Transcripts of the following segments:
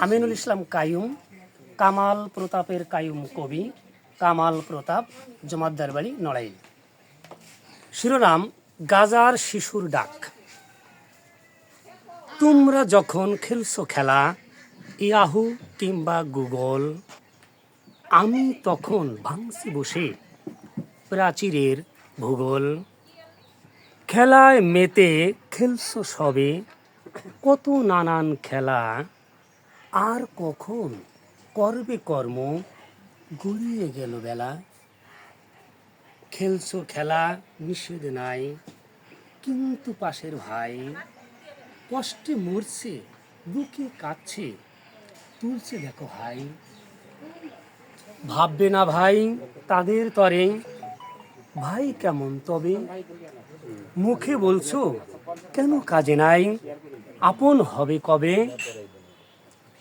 আমিনুল ইসলাম কাইয়ুম, কামাল প্রতাপের কাইয়ুম কবি, কামাল প্রতাপ, জমাদ্দার বাড়ি, নড়াইল। শিরোনাম: গাজার শিশুর ডাক। তোমরা যখন খেলছো খেলা ইয়াহু কিংবা গুগল, আমি তখন ভাঙছি বসে প্রাচীরের ভূগোল। খেলায় মেতে খেলছো সবে কত নানান খেলা, আর কখন করবে কর্ম গড়িয়ে গেল বেলা। খেলছো খেলা নিষেধ নাই, কিন্তু পাশের ভাই কষ্টে মরছে, বুকে কাঁদছে, তুলছে দেখো ভাই। ভাববে না ভাই তাদের তরে, ভাই কেমন তবে? মুখে বলছো কেন কাজে নাই, আপন হবে কবে?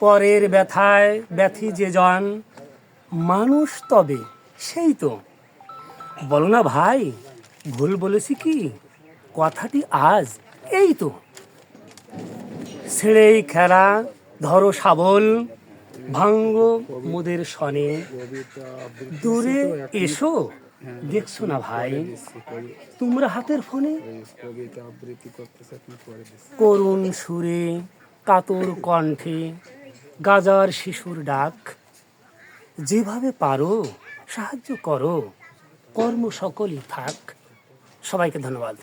পরের ব্যথায় ব্যথি যে জন, মানুষ তবে সেই তো। বলো না ভাই ভুল বলেছি কি, কথাটি আজ এই তো। ছেড়েই খেলা ধরো শাবল, ভাঙ্গো মোদের সনে, দূরে এসো দেখছো না ভাই তোমরা হাতের ফোনে। করুণ সুরে কাতর কণ্ঠে গাজার শিশুর ডাক, যেভাবে পারো সাহায্য করো, কর্ম সকলই থাক। সবাইকে ধন্যবাদ।